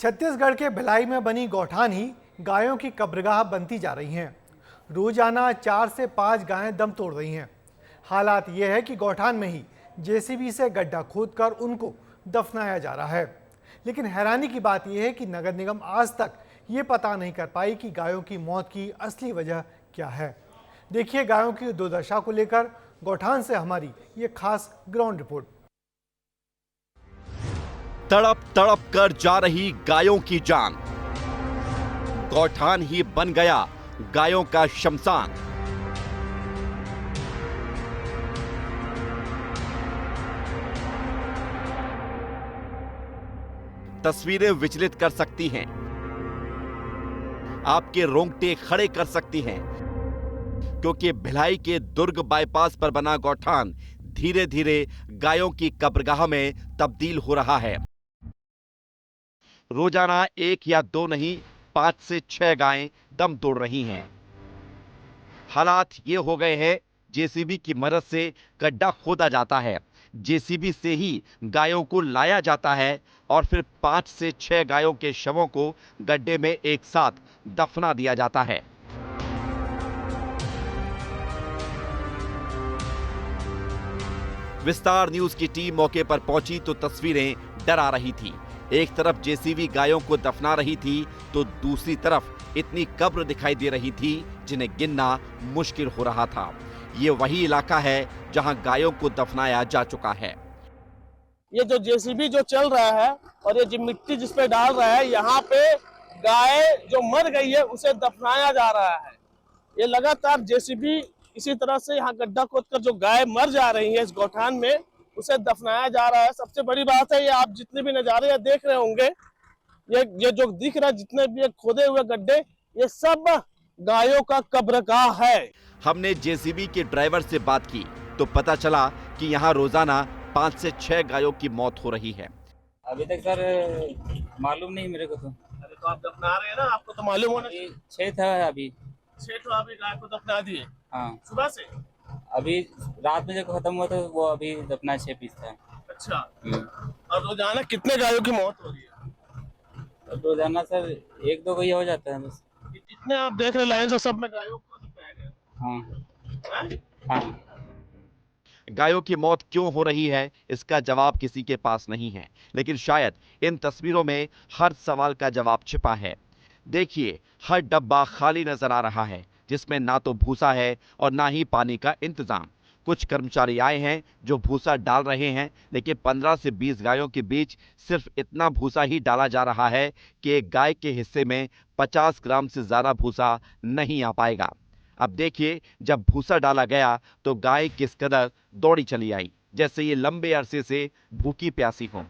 छत्तीसगढ़ के भिलाई में बनी गौठान ही गायों की कब्रगाह बनती जा रही हैं। रोजाना 4 से 5 गायें दम तोड़ रही हैं। हालात ये है कि गौठान में ही जेसीबी से गड्ढा खोदकर उनको दफनाया जा रहा है। लेकिन हैरानी की बात यह है कि नगर निगम आज तक ये पता नहीं कर पाई कि गायों की मौत की असली वजह क्या है। देखिए गायों की दुर्दशा को लेकर गौठान से हमारी ये खास ग्राउंड रिपोर्ट। तड़प तड़प कर जा रही गायों की जान, गौठान ही बन गया गायों का शमशान। तस्वीरें विचलित कर सकती हैं, आपके रोंगटे खड़े कर सकती हैं, क्योंकि भिलाई के दुर्ग बाईपास पर बना गौठान धीरे धीरे गायों की कब्रगाह में तब्दील हो रहा है। रोजाना 1 या 2 नहीं 5 से 6 गायें दम तोड़ रही हैं। हालात ये हो गए हैं, जेसीबी की मदद से गड्ढा खोदा जाता है, जेसीबी से ही गायों को लाया जाता है और फिर 5 से 6 गायों के शवों को गड्ढे में एक साथ दफना दिया जाता है। विस्तार न्यूज की टीम मौके पर पहुंची तो तस्वीरें डरा रही थी। एक तरफ जेसीबी गायों को दफना रही थी तो दूसरी तरफ इतनी कब्र दिखाई दे रही थी जिन्हें गिनना मुश्किल हो रहा था। ये वही इलाका है जहां गायों को दफनाया जा चुका है। ये जो जेसीबी जो चल रहा है और ये जो मिट्टी जिस पे डाल रहा है, यहाँ पे गाय जो मर गई है उसे दफनाया जा रहा है। ये लगातार जेसीबी इसी तरह से यहाँ गड्ढा खोदकर जो गाय मर जा रही है इस गौठान में उसे दफनाया जा रहा है। सबसे बड़ी बात है ये आप जितने भी नजारे देख रहे होंगे, ये जो दिख रहा है, जितने भी खोदे हुए गड्ढे, ये सब गायों का कब्रगाह है। हमने जेसीबी के ड्राइवर से बात की तो पता चला कि यहाँ रोजाना 5 से 6 गायों की मौत हो रही है। अभी तक सर मालूम नहीं मेरे को तो। अरे तो आप दफना रहे हैं ना, आपको तो मालूम होना चाहिए। 6 था अभी। 6 तो अभी गाय को दफना दिए। हाँ सुबह से। अभी रात में जब खत्म हुआ तो वो अभी दफना 6 पीस था। अच्छा। और रोजाना कितने गायों की मौत हो रही है? रोजाना सर 1-2 गैया हो जाता है बस। जितने आप देख रहे लाइन से सब में गायों को दफनाया गया। हाँ हाँ। गायों की मौत क्यों हो रही है इसका जवाब किसी के पास नहीं है, लेकिन शायद इन तस्वीरों में हर सवाल का जवाब छिपा है। देखिए हर डब्बा खाली नजर आ रहा है, जिसमें ना तो भूसा है और ना ही पानी का इंतजाम। कुछ कर्मचारी आए हैं जो भूसा डाल रहे हैं, लेकिन 15 से 20 गायों के बीच सिर्फ इतना भूसा ही डाला जा रहा है कि एक गाय के हिस्से में 50 ग्राम से ज्यादा भूसा नहीं आ पाएगा। अब देखिए जब भूसा डाला गया तो गाय किस कदर दौड़ी चली आई, जैसे ये लंबे अरसे से भूखी प्यासी हो।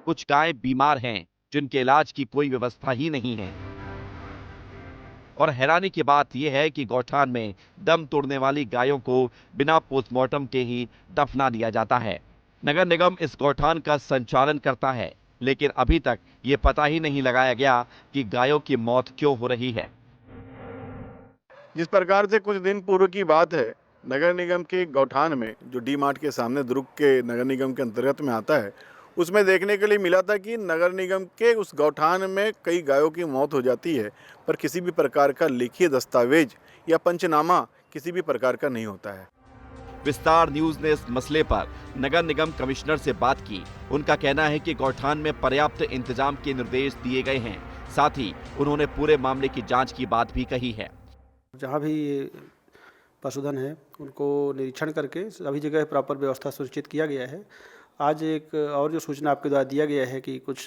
कुछ गायें बीमार हैं जिनके इलाज की कोई व्यवस्था ही नहीं है। और हैरानी की बात यह है कि गौठान में दम तोड़ने वाली गायों को बिना पोस्टमार्टम के ही दफना दिया जाता है। नगर निगम इस गौठान का संचालन करता है, लेकिन अभी तक ये पता ही नहीं लगाया गया कि गायों की मौत क्यों हो रही है। जिस प्रकार से कुछ दिन पूर्व की बात है, नगर निगम के गौठान में जो डी मार्ट के सामने दुर्ग के नगर निगम के अंतर्गत में आता है, उसमें देखने के लिए मिला था कि नगर निगम के उस गौठान में कई गायों की मौत हो जाती है, पर किसी भी प्रकार का लिखित दस्तावेज या पंचनामा किसी भी प्रकार का नहीं होता है। विस्तार न्यूज ने इस मसले पर नगर निगम कमिश्नर से बात की। उनका कहना है कि गौठान में पर्याप्त इंतजाम के निर्देश दिए गए हैं। साथ ही उन्होंने पूरे मामले की जांच की बात भी कही है। जहाँ भी पशुधन है उनको निरीक्षण करके सभी जगह प्रॉपर व्यवस्था सुनिश्चित किया गया है। आज एक और जो सूचना आपके द्वारा दिया गया है कि कुछ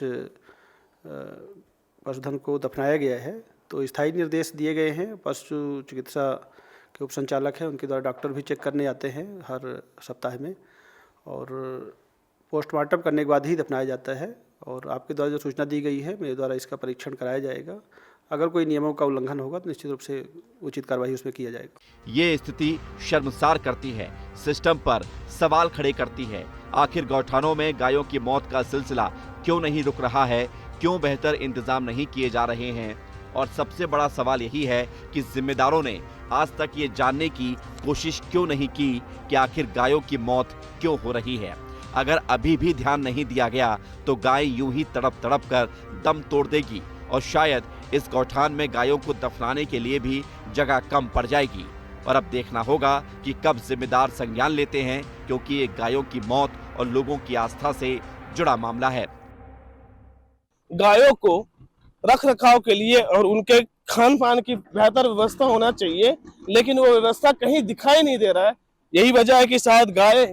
पशुधन को दफनाया गया है, तो स्थायी निर्देश दिए गए हैं। पशु चिकित्सा के उप संचालक हैं, उनके द्वारा डॉक्टर भी चेक करने आते हैं हर सप्ताह में, और पोस्टमार्टम करने के बाद ही दफनाया जाता है। और आपके द्वारा जो सूचना दी गई है, मेरे द्वारा इसका परीक्षण कराया जाएगा। अगर कोई नियमों का उल्लंघन होगा तो निश्चित रूप से उचित कार्रवाई उसमें किया जाएगा। ये स्थिति शर्मसार करती है, सिस्टम पर सवाल खड़े करती है। आखिर गौठानों में गायों की मौत का सिलसिला क्यों नहीं रुक रहा है? क्यों बेहतर इंतजाम नहीं किए जा रहे हैं? और सबसे बड़ा सवाल यही है कि जिम्मेदारों ने आज तक ये जानने की कोशिश क्यों नहीं की कि आखिर गायों की मौत क्यों हो रही है। अगर अभी भी ध्यान नहीं दिया गया तो गाय यूं ही तड़प तड़प कर दम तोड़ देगी और शायद इस गौठान में गायों को दफनाने के लिए भी जगह कम पड़ जाएगी। और अब देखना होगा कि कब जिम्मेदार संज्ञान लेते हैं, क्योंकि ये गायों की मौत और लोगों की आस्था से जुड़ा मामला है। गायों को रख रखाव के लिए और उनके खान पान की बेहतर व्यवस्था होना चाहिए, लेकिन वो व्यवस्था कहीं दिखाई नहीं दे रहा है। यही वजह है कि शायद गाय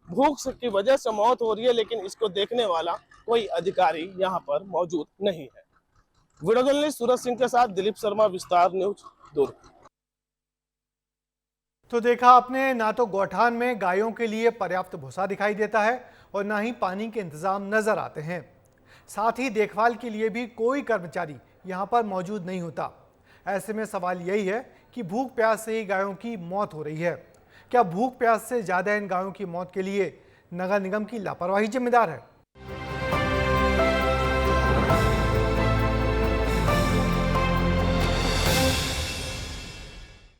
भूख की वजह से मौत हो रही है, लेकिन इसको देखने वाला कोई अधिकारी यहाँ पर मौजूद नहीं है। वीडियो जर्नलिस्ट सूरज सिंह के साथ दिलीप शर्मा, विस्तार न्यूज, दुर्ग। तो देखा आपने, ना तो गौठान में गायों के लिए पर्याप्त भूसा दिखाई देता है और ना ही पानी के इंतजाम नजर आते हैं। साथ ही देखभाल के लिए भी कोई कर्मचारी यहाँ पर मौजूद नहीं होता। ऐसे में सवाल यही है कि भूख प्यास से ही गायों की मौत हो रही है। क्या भूख प्यास से ज़्यादा इन गायों की मौत के लिए नगर निगम की लापरवाही जिम्मेदार है?